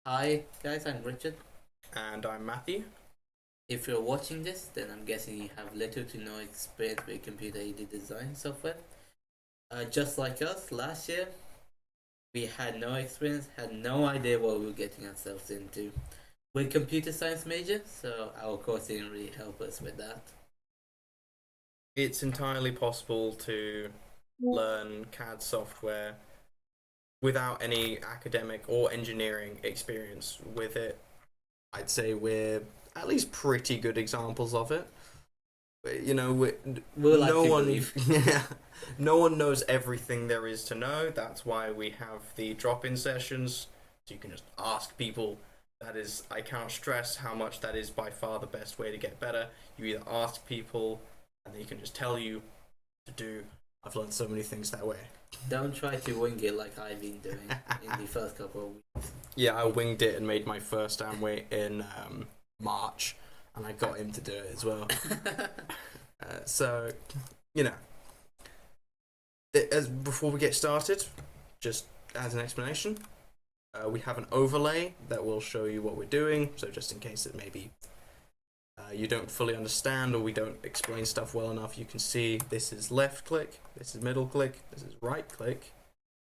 Hi guys, I'm Richard. And I'm Matthew. If you're watching this, then I'm guessing you have little to no experience with computer aided design software. Just like us, last year we had no experience, had no idea what we were getting ourselves into. We're computer science major, so our course didn't really help us with that. It's entirely possible to learn CAD software without any academic or engineering experience with it. I'd say we're at least pretty good examples of it. You know, We like no to one, believe. yeah, no one knows everything there is to know. That's why we have the drop-in sessions, so you can just ask people. That is, I can't stress how much that is by far the best way to get better. You either ask people, and they can just tell you to do. I've learned so many things that way. Don't try to wing it like I've been doing in the first couple of weeks. Yeah, I winged it and made my first Amway in March, and I got him to do it as well. So, you know, before we get started, just as an explanation, we have an overlay that will show you what we're doing. So just in case that maybe you don't fully understand or we don't explain stuff well enough, you can see this is left click, this is middle click, this is right click,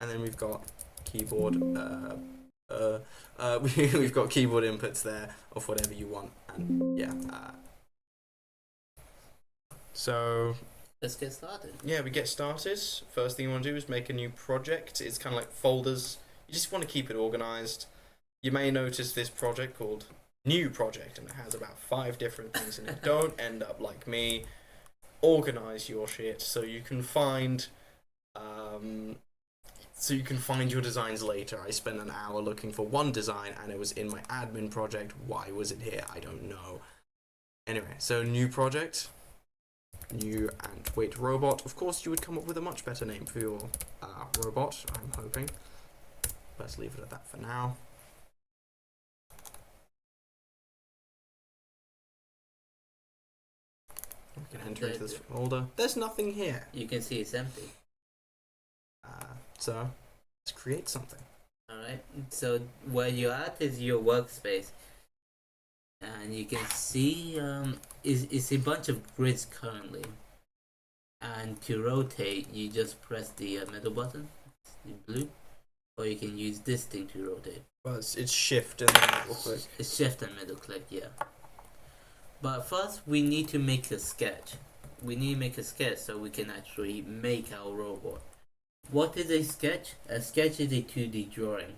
and then we've got keyboard. We've got keyboard inputs there of whatever you want, and yeah. So Let's get started. yeah, we get started. First thing you want to do is make a new project. It's kind of like folders. You just want to keep it organized. You may notice this project called New Project, and it has about 5 different things in it. Don't end up like me. Organize your shit so you can find your designs later. I spent an hour looking for one design and it was in my admin project. Why was it here? I don't know. Anyway, so new project, new and wait robot. Of course, you would come up with a much better name for your robot, I'm hoping. Let's leave it at that for now. We can enter into this folder. There's nothing here. You can see it's empty. So let's create something. Alright, so where you're at is your workspace. And you can see it's a bunch of grids currently. And to rotate, you just press the middle button, the blue, or you can use this thing to rotate. Well, it's shift and then middle click. It's shift and middle click, yeah. But first, we need to make a sketch. We need to make a sketch so we can actually make our robot. What is a sketch? A sketch is a 2D drawing.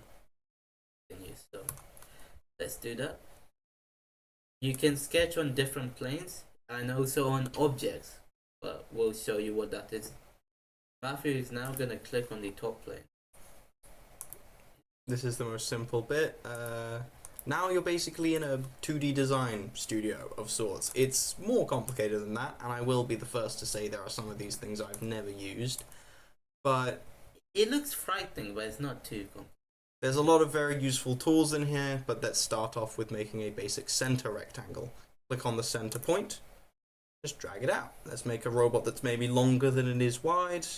So let's do that. You can sketch on different planes and also on objects, but we'll show you what that is. Matthew is now gonna click on the top plane. This is the most simple bit. Now you're basically in a 2D design studio of sorts. It's more complicated than that, and I will be the first to say there are some of these things I've never used. But it looks frightening, but it's not too complicated. There's a lot of very useful tools in here, but let's start off with making a basic center rectangle. Click on the center point, just drag it out. Let's make a robot that's maybe longer than it is wide,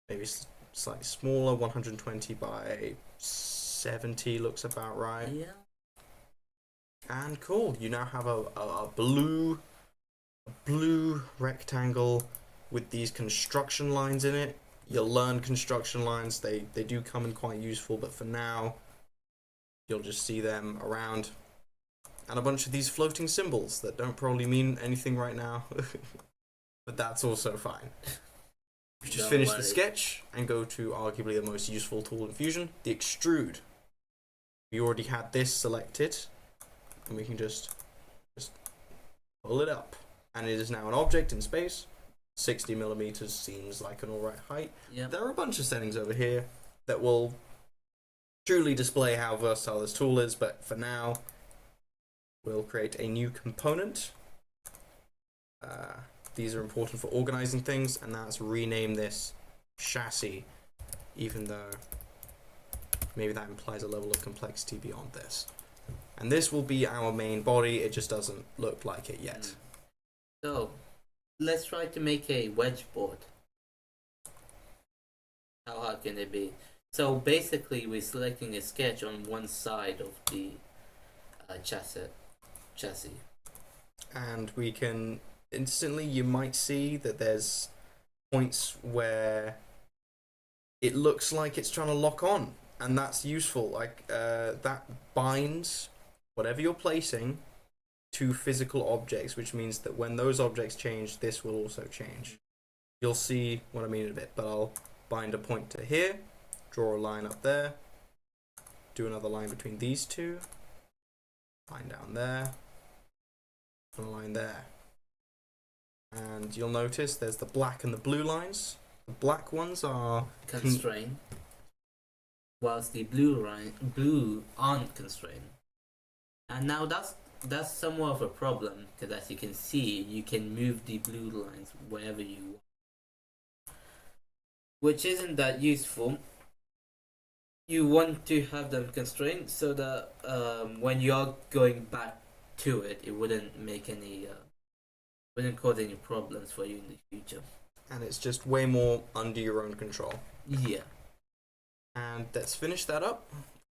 maybe slightly smaller, 120 by 70 looks about right. Yeah. And cool, you now have a blue rectangle with these construction lines in it. You'll learn construction lines, they do come in quite useful, but for now, you'll just see them around. And a bunch of these floating symbols that don't probably mean anything right now, but that's also fine. We just finish the sketch and go to arguably the most useful tool in Fusion, the extrude. We already had this selected, and we can just pull it up. And it is now an object in space. 60 millimeters seems like an alright height. Yep. There are a bunch of settings over here that will truly display how versatile this tool is, but for now, we'll create a new component. These are important for organizing things, and let's rename this chassis, even though maybe that implies a level of complexity beyond this. And this will be our main body, it just doesn't look like it yet. So, let's try to make a wedge board. How hard can it be? So basically, we're selecting a sketch on one side of the chassis. And we can instantly, you might see that there's points where it looks like it's trying to lock on, and that's useful. Like that binds whatever you're placing to physical objects, which means that when those objects change, this will also change. You'll see what I mean in a bit, but I'll bind a point to here, draw a line up there, do another line between these two, line down there, and a line there. And you'll notice there's the black and the blue lines. The black ones are Constrained, whilst the blue aren't constrained. And now that's somewhat of a problem, because as you can see, you can move the blue lines wherever you want, which isn't that useful. You want to have them constrained so that when you're going back to it, it wouldn't make any wouldn't cause any problems for you in the future. And it's just way more under your own control. Yeah. And let's finish that up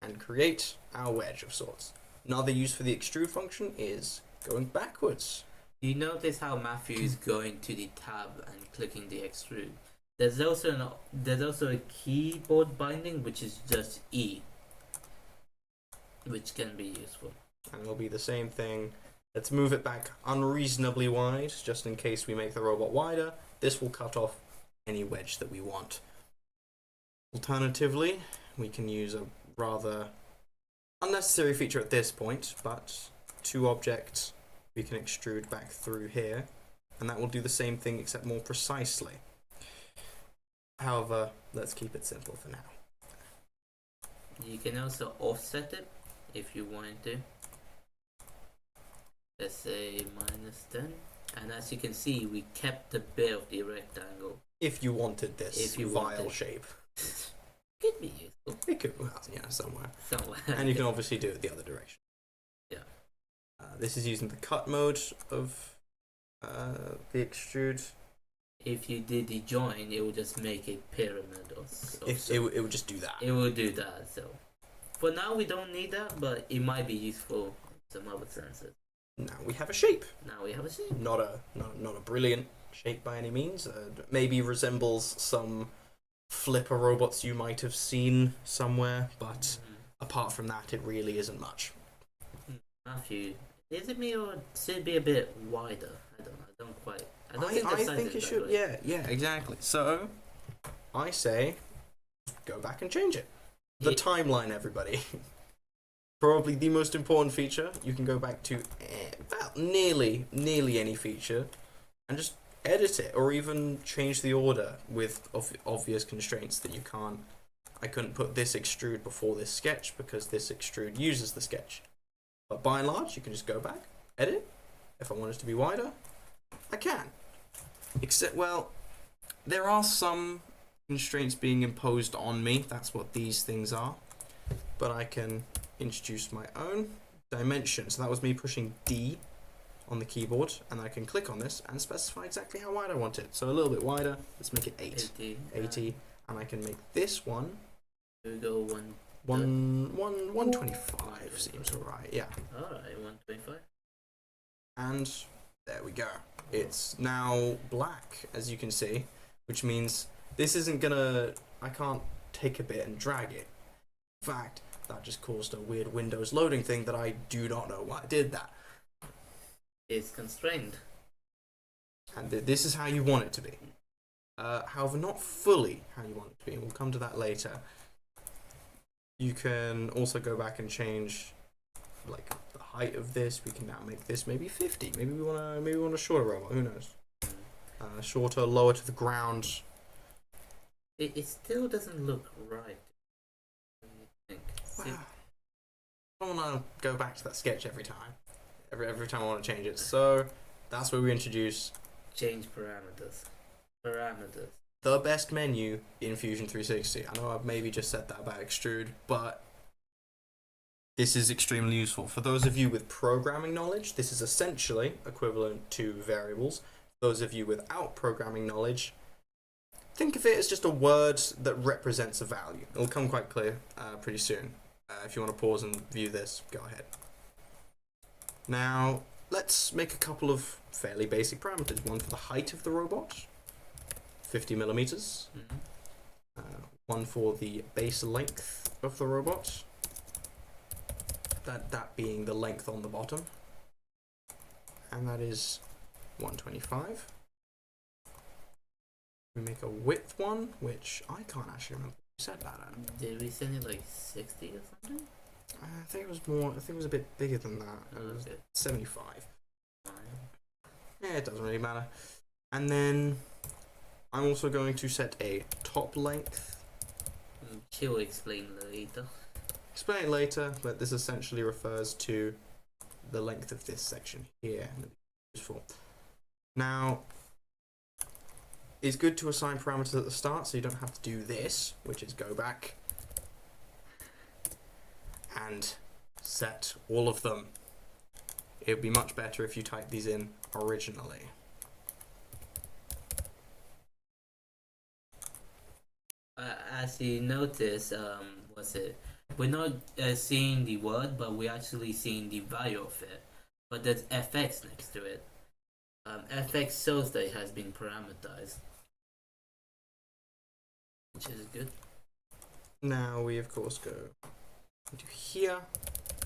and create our wedge of sorts. Another use for the extrude function is going backwards. You notice how Matthew is going to the tab and clicking the extrude. There's also a keyboard binding, which is just E, which can be useful. And it'll be the same thing. Let's move it back unreasonably wide, just in case we make the robot wider. This will cut off any wedge that we want. Alternatively, we can use a rather unnecessary feature at this point, but two objects we can extrude back through here, and that will do the same thing except more precisely. However, let's keep it simple for now. You can also offset it if you wanted to. Let's say -10. And as you can see, we kept a bit of the rectangle. If you wanted this If you vile wanted. shape. Could be useful. It could, well, yeah, somewhere. Somewhere. And you can obviously do it the other direction. Yeah. This is using the cut mode of the extrude. If you did the join, it would just make a pyramid or so. It would just do that. It will do that. So for now, we don't need that, but it might be useful in some other senses. Now we have a shape. Now we have a shape. Not a brilliant shape by any means. Maybe resembles some flipper robots you might have seen somewhere, but apart from that, it really isn't much. Matthew, is it me or should it be a bit wider? I don't think I think it should. Yeah, exactly. So I say, go back and change it. The timeline, everybody. Probably the most important feature. You can go back to about nearly any feature and just edit it, or even change the order with obvious constraints that you can't. I couldn't put this extrude before this sketch because this extrude uses the sketch. But by and large, you can just go back, edit. If I want it to be wider, I can. Except, well, there are some constraints being imposed on me. That's what these things are. But I can introduce my own dimension. So that was me pushing D on the keyboard, and I can click on this and specify exactly how wide I want it. So a little bit wider. Let's make it 80. And I can make this one. We go 125 seems alright. Yeah. Alright, 125. And there we go. It's now black, as you can see, which means this isn't gonna. I can't take a bit and drag it. In fact, that just caused a weird Windows loading thing that I do not know why it did that. It's constrained. And this is how you want it to be. However, not fully how you want it to be. We'll come to that later. You can also go back and change, like, the height of this. We can now make this maybe 50. Maybe we want a shorter robot. Who knows? Shorter, lower to the ground. It still doesn't look right. Wow. I don't want to go back to that sketch every time. Every time I want to change it. So that's where we introduce change parameters. The best menu in Fusion 360. I know I've maybe just said that about extrude, but this is extremely useful. For those of you with programming knowledge, this is essentially equivalent to variables. Those of you without programming knowledge, think of it as just a word that represents a value. It'll come quite clear pretty soon. If you want to pause and view this, go ahead. Now, let's make a couple of fairly basic parameters. One for the height of the robot, 50 millimeters. One for the base length of the robot, that being the length on the bottom, and that is 125. We make a width one, which I can't actually remember. We said that, Adam. Did we send it like 60 or something? I think it was more. I think it was a bit bigger than that. It was 75. Yeah, it doesn't really matter. And then I'm also going to set a top length. She'll explain later. Explain it later, but this essentially refers to the length of this section here. Useful. Now, it's good to assign parameters at the start, so you don't have to do this, which is go back and set all of them. It would be much better if you type these in originally. As you notice, we're not seeing the word, but we're actually seeing the value of it. But there's fx next to it. Fx shows that it has been parameterized, which is good. Now we of course go into here,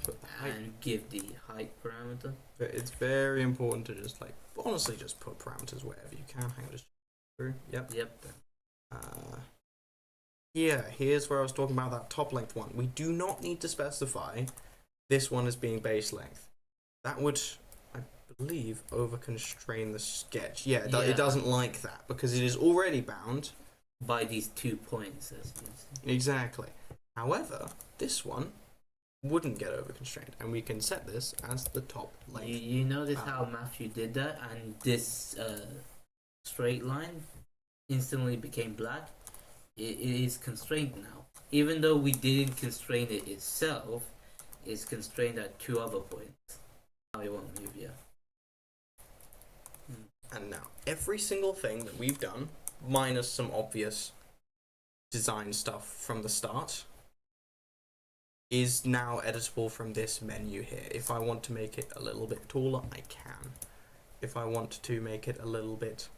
put the height, and give the height parameter. but it's very important to just honestly just put parameters wherever you can. Hang on, just through. Yep. Here's where I was talking about that top length one. We do not need to specify this one as being base length. That would, I believe, over constrain the sketch. Yeah, it doesn't like that because it is already bound by these 2 points, as you see. Exactly. However, this one wouldn't get over constrained, and we can set this as the top length. You notice how Matthew did that, and this straight line instantly became black. It is constrained now. Even though we didn't constrain it itself, it's constrained at 2 other points. Now it won't move yet. And now, every single thing that we've done, minus some obvious design stuff from the start, is now editable from this menu here. If I want to make it a little bit taller, I can. If I want to make it a little bit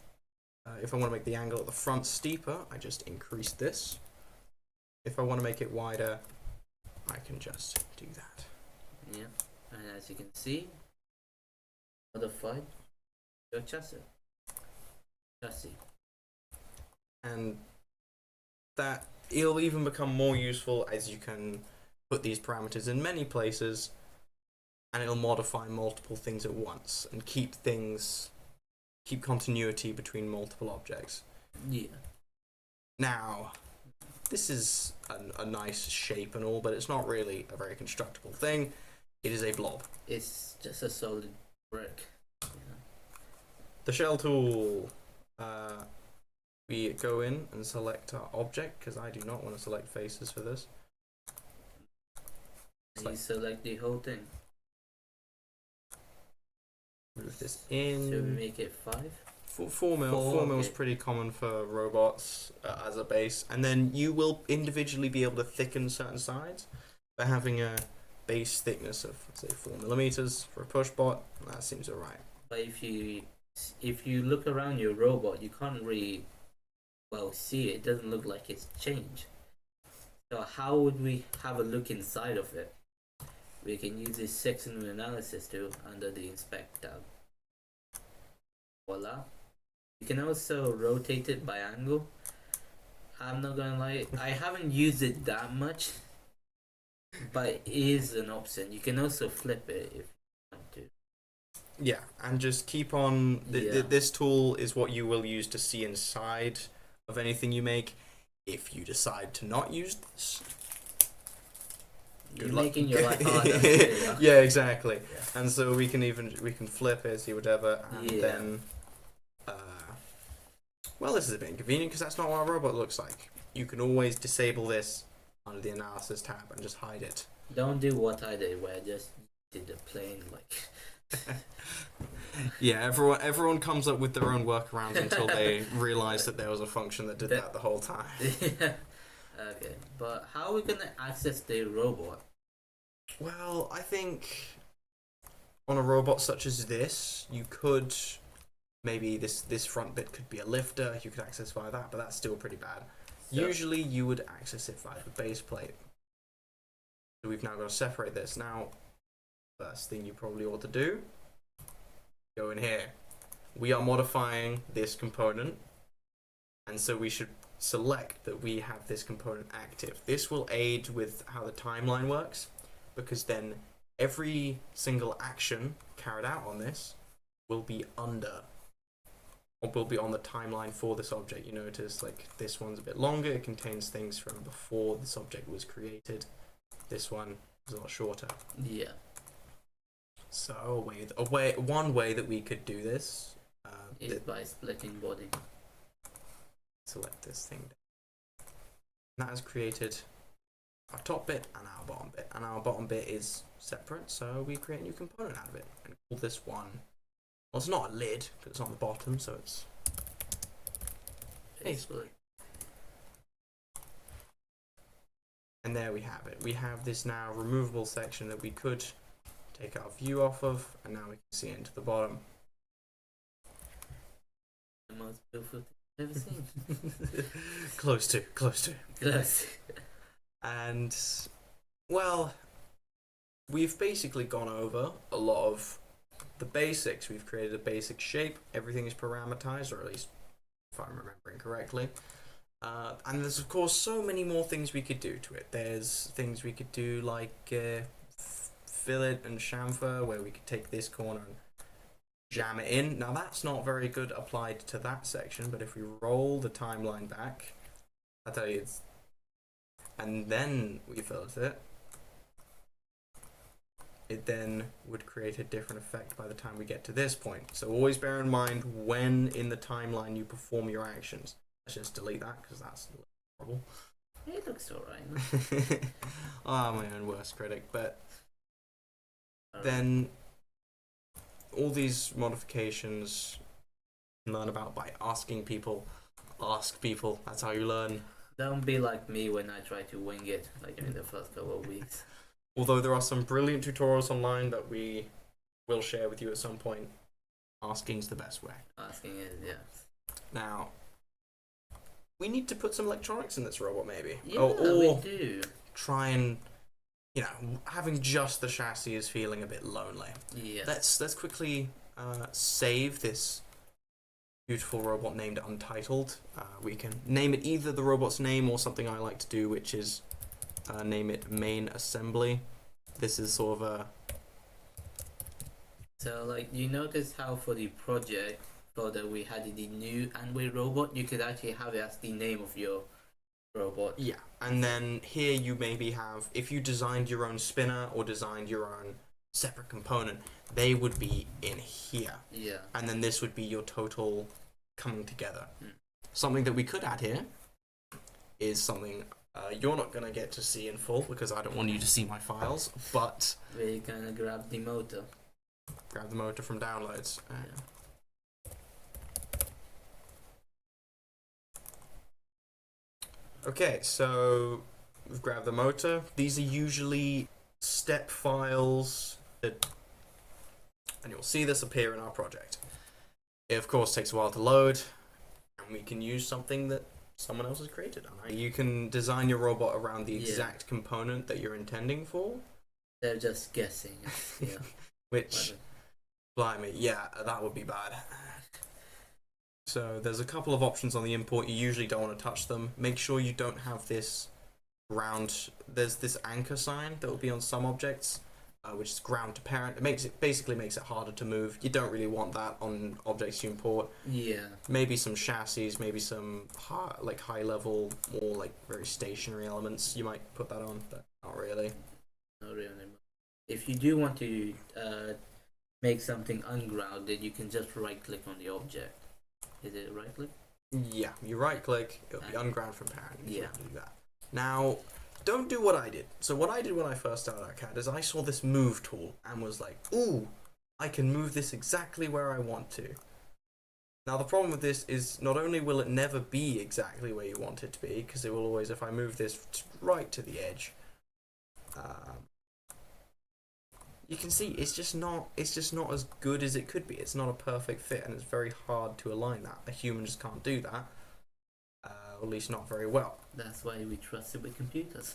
if I want to make the angle at the front steeper, I just increase this. If I want to make it wider, I can just do that. Yeah, and as you can see, modified your chassis. And that it'll even become more useful as you can put these parameters in many places, and it'll modify multiple things at once and keep continuity between multiple objects. Yeah. Now, this is a nice shape and all, but it's not really a very constructible thing. It is a blob. It's just a solid brick. Yeah. The shell tool. We go in and select our object, because I do not want to select faces for this. And you select the whole thing. Move this in. So we make it 5? 4 mil. 4 mil is pretty common for robots as a base, and then you will individually be able to thicken certain sides by having a base thickness of, say, 4 millimeters for a push bot. That seems alright. But if you look around your robot, you can't really see it. It doesn't look like it's changed. So how would we have a look inside of it? We can use this sectional analysis tool under the inspect tab. Voila. You can also rotate it by angle. I'm not gonna lie, I haven't used it that much, but it is an option. You can also flip it if you want to. Yeah, and just keep on. This tool is what you will use to see inside of anything you make. If you decide to not use this, you're making your life harder. Yeah, exactly. Yeah. And so we can flip it, see whatever, and then this is a bit inconvenient because that's not what a robot looks like. You can always disable this under the analysis tab and just hide it. Don't do what I did, where I just did the plain Yeah, everyone comes up with their own workarounds until they realize that there was a function that did that the whole time. Yeah. Okay, but how are we gonna access the robot? Well, I think on a robot such as this, you could maybe this front bit could be a lifter. You could access via that, but that's still pretty bad. So, Usually, you would access it via the base plate. So we've now got to separate this. Now, first thing you probably ought to do, go in here. We are modifying this component, and so we should select that we have this component active. This will aid with how the timeline works, because then every single action carried out on this will be under, or will be on the timeline for this object. You notice like this one's a bit longer, it contains things from before this object was created. This one is a lot shorter. yeah. So one way that we could do this Is by splitting body. select this thing. That has created our top bit and our bottom bit, and our bottom bit is separate, so we create a new component out of it and call this one. Well, it's not a lid because it's on the bottom, so it's Basically. and there we have it. We have this now removable section that we could take our view off of, and now we can see into the bottom. The most beautiful thing I've ever seen. Close to. Yes. And, well, we've basically gone over a lot of the basics. We've created a basic shape. Everything is parameterized, or at least if I'm remembering correctly. And there's, of course, so many more things we could do to it. There's things we could do like fillet and chamfer, where we could take this corner and jam it in. Now, that's not very good applied to that section, but if we roll the timeline back, I tell you, it's... and then we fillet it, it then would create a different effect by the time we get to this point. So always bear in mind when in the timeline you perform your actions. Let's just delete that because that's horrible. It looks alright. I'm my own worst critic, but then all these modifications you learn about by asking people. Ask people, that's how you learn. Don't be like me when I try to wing it, like in the first couple of weeks. Although there are some brilliant tutorials online that we will share with you at some point, asking's the best way. Asking is, yeah. Now, we need to put some electronics in this robot, maybe. Yeah, or we do. try and, having just the chassis is feeling a bit lonely. Yeah. Let's quickly save this beautiful robot named Untitled. We can name it either the robot's name or something I like to do, which is name it main assembly. This is sort of a... So, like, you notice how for the project folder we had the new Anway robot, you could actually have it as the name of your robot. Yeah, and then here you maybe have, if you designed your own spinner or designed your own separate component, they would be in here. Yeah. And then this would be your total coming together. Something that we could add here is something you're not going to get to see in full because I don't want you to see my files, but... We're gonna grab the motor. Grab the motor from downloads. Yeah. Okay, so we've grabbed the motor. These are usually step files that, and you'll see this appear in our project. It of course takes a while to load, and we can use something that someone else has created. You can design your robot around the exact component that you're intending for. They're just guessing. Yeah. Which, blimey, yeah, that would be bad. So there's a couple of options on the import. You usually don't want to touch them. Make sure you don't have this ground. There's this anchor sign that will be on some objects, which is ground to parent. It basically makes it harder to move. You don't really want that on objects you import. Yeah. Maybe some chassis, maybe some high level, more like very stationary elements. You might put that on, but not really. Not really. If you do want to make something ungrounded, you can just right click on the object. Is it right click? Yeah, you right click, it'll be unground from parent. Yeah. Do that. Now, don't do what I did. So what I did when I first started AutoCAD is I saw this move tool and was like, ooh, I can move this exactly where I want to. Now the problem with this is not only will it never be exactly where you want it to be, because it will always, if I move this right to the edge, you can see it's just not as good as it could be. It's not a perfect fit, and it's very hard to align that. A human just can't do that, or at least not very well. That's why we trust it with computers.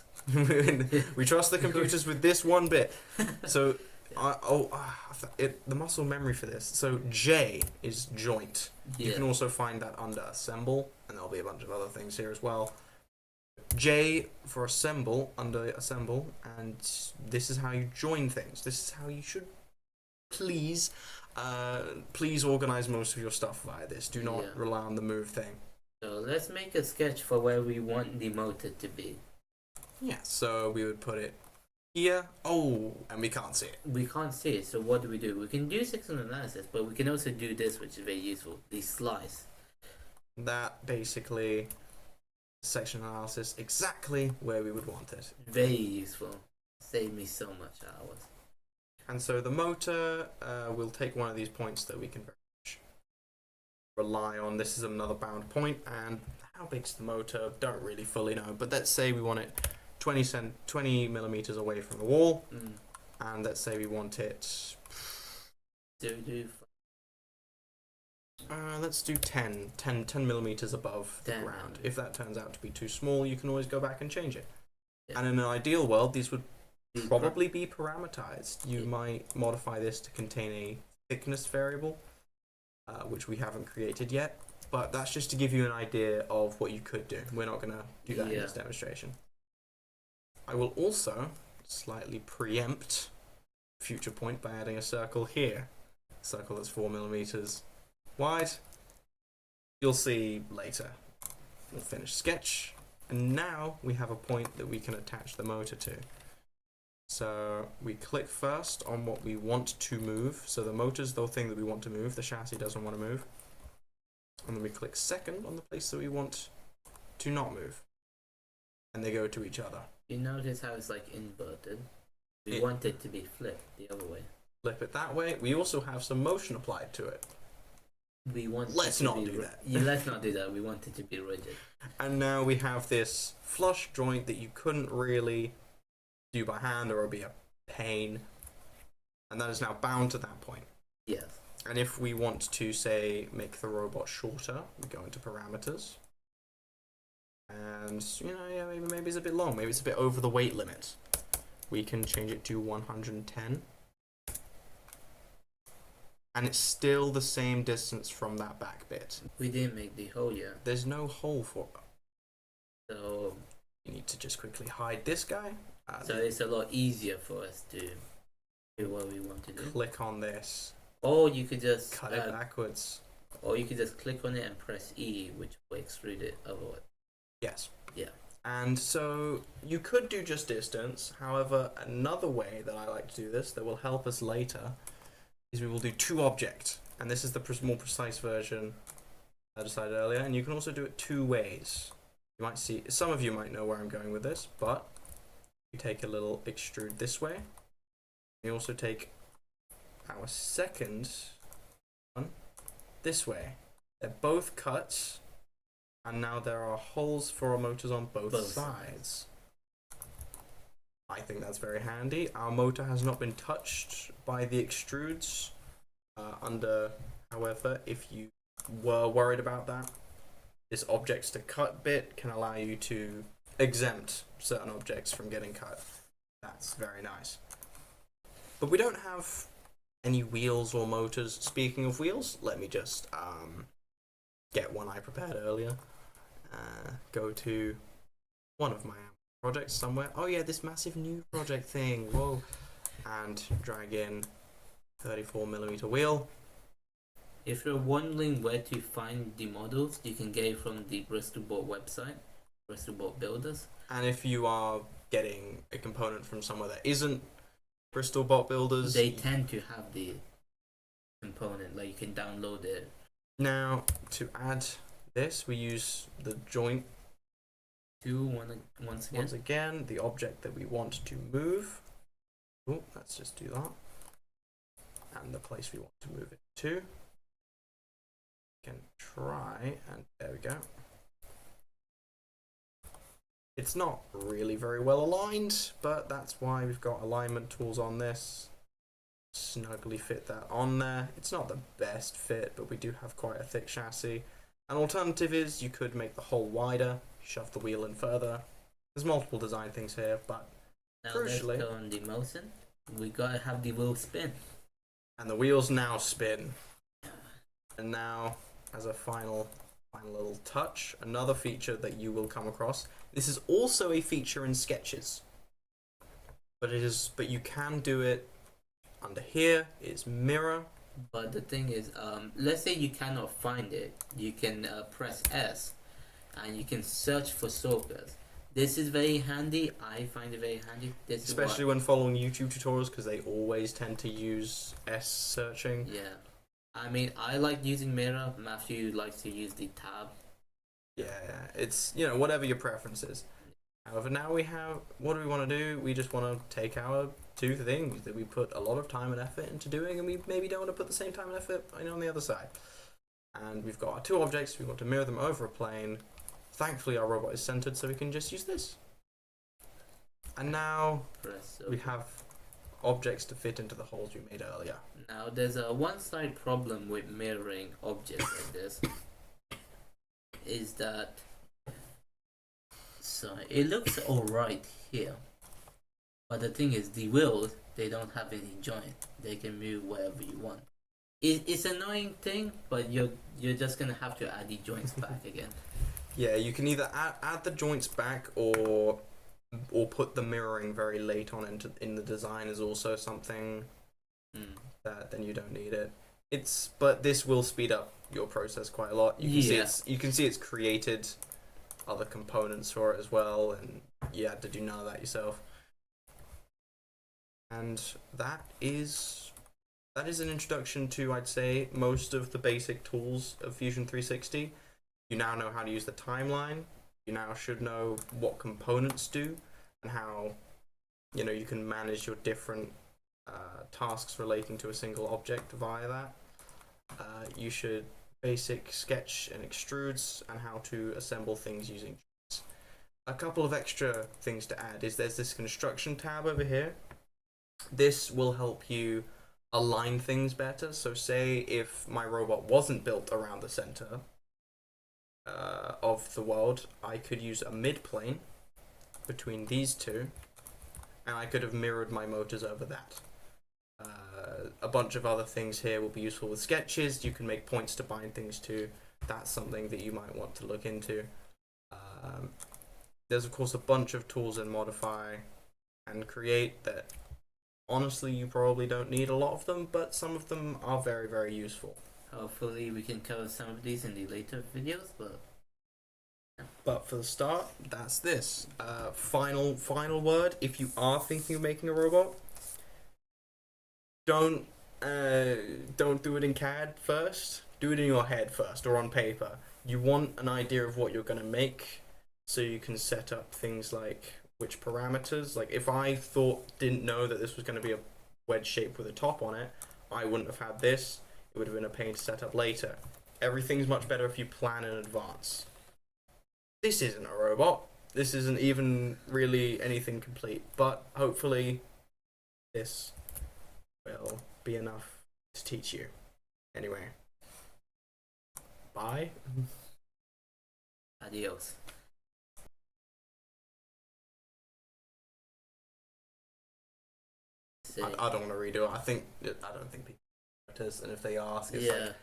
We trust the computers with this one bit. So the muscle memory for this. So J is joint. Yeah. You can also find that under assemble, and there'll be a bunch of other things here as well. J for assemble, under assemble, and this is how you join things. This is how you should please organize most of your stuff via this. Do not rely on the move thing. So let's make a sketch for where we want the motor to be. Yeah, so we would put it here. Oh, and we can't see it. We can't see it, so what do? We can do sectional analysis, but we can also do this, which is very useful, the slice. That basically, section analysis, exactly where we would want it. Very useful. Save me so much hours. And so the motor, we'll take one of these points that we can very much rely on. This is another bound point, and how big's the motor? Don't really fully know, but let's say we want it 20 millimeters away from the wall, and let's say we want it. Let's do 10 millimeters above the ground. If that turns out to be too small, you can always go back and change it. Yeah. And in an ideal world, these would probably be parameterized. You might modify this to contain a thickness variable, which we haven't created yet, but that's just to give you an idea of what you could do. We're not going to do that in this demonstration. I will also slightly preempt future point by adding a circle here. A circle that's 4 millimeters wide. You'll see later. We'll finish sketch, and now we have a point that we can attach the motor to. So we click first on what we want to move. So the motor's the thing that we want to move. The chassis doesn't want to move. And then we click second on the place that we want to not move. And they go to each other. You notice how it's like inverted? We want it to be flipped the other way. Flip it that way. We also have some motion applied to it. Let's not do that. Let's not do that. We want it to be rigid. And now we have this flush joint that you couldn't really do by hand, or it'll be a pain. And that is now bound to that point. Yes. And if we want to, say, make the robot shorter, we go into parameters. And, maybe it's a bit long. Maybe it's a bit over the weight limit. We can change it to 110. And it's still the same distance from that back bit. We didn't make the hole yet. There's no hole for it. So you need to just quickly hide this guy. So it's a lot easier for us to do what we want to do. Click on this. Or you could just cut it backwards. Or you could just click on it and press E, which will extrude it otherwise. Yes. Yeah. And so you could do just distance. However, another way that I like to do this that will help us later is we will do two objects. And this is the more precise version I decided earlier. And you can also do it two ways. You might see, some of you might know where I'm going with this, but you take a little extrude this way. You also take our second one this way. They're both cuts, and now there are holes for our motors on both sides. I think that's very handy. Our motor has not been touched by the extrudes however, if you were worried about that, this objects to cut bit can allow you to exempt certain objects from getting cut. That's very nice. But we don't have any wheels or motors. Speaking of wheels, let me just get one I prepared earlier. Go to one of my projects somewhere. Oh yeah, this massive new project thing. Whoa. And drag in 34mm wheel. If you're wondering where to find the models, you can get it from the Bristol Boat website, Bristol Boat Builders. And if you are getting a component from somewhere that isn't Bristol Boat Builders, they tend to have the component, like you can download it. Now, to add this, we use the joint once again, the object that we want to move. Oh, let's just do that. and the place we want to move it to. We can try, and there we go. It's not really very well aligned, but that's why we've got alignment tools on this. Snugly fit that on there. It's not the best fit, but we do have quite a thick chassis. An alternative is you could make the hole wider, shove the wheel in further. There's multiple design things here, but now crucially, let's go on the motion. We gotta have the wheel spin. And the wheels now spin. And now, as a final little touch, another feature that you will come across. This is also a feature in sketches, but you can do it under here. It's mirror. But the thing is, let's say you cannot find it, you can press S, and you can search for shortcuts. This is very handy. I find it very handy. Especially when following YouTube tutorials, because they always tend to use S searching. Yeah. I mean, I like using mirror. Matthew likes to use the tab. Yeah, it's, whatever your preference is. However, now we have, what do we want to do? We just want to take our two things that we put a lot of time and effort into doing, and we maybe don't want to put the same time and effort on the other side. And we've got our two objects. We want to mirror them over a plane. Thankfully, our robot is centered, so we can just use this. And now we have objects to fit into the holes we made earlier. Now, there's a one side problem with mirroring objects like this. Is that, so it looks alright here, but the thing is, the wheels, they don't have any joint. They can move wherever you want. It's an annoying thing, but you're just gonna have to add the joints back again. Yeah, you can either add the joints back, or put the mirroring very late on in the design is also something that then you don't need it. But this will speed up your process quite a lot. You can see it's created other components for it as well, and you had to do none of that yourself. And that is an introduction to, I'd say, most of the basic tools of Fusion 360. You now know how to use the timeline. You now should know what components do and how you can manage your different tasks relating to a single object via that. You should basic sketch and extrudes and how to assemble things using joints. A couple of extra things to add is there's this construction tab over here. This will help you align things better. So say if my robot wasn't built around the center of the world, I could use a mid-plane between these two, and I could have mirrored my motors over that. A bunch of other things here will be useful with sketches. You can make points to bind things to. That's something that you might want to look into. There's of course a bunch of tools in Modify and Create that honestly you probably don't need a lot of them, but some of them are very, very useful. Hopefully we can cover some of these in the later videos, but for the start, that's this. Final word, if you are thinking of making a robot, don't do it in CAD first. Do it in your head first, or on paper. You want an idea of what you're going to make, so you can set up things like which parameters. Like if I didn't know that this was going to be a wedge shape with a top on it, I wouldn't have had this. It would have been a pain to set up later. Everything's much better if you plan in advance. This isn't a robot. This isn't even really anything complete, but hopefully this will be enough to teach you. Anyway, bye. adios. I don't want to redo it. I don't think people notice, and if they ask, it's like,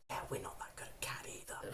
yeah, we're not that good at CAD either.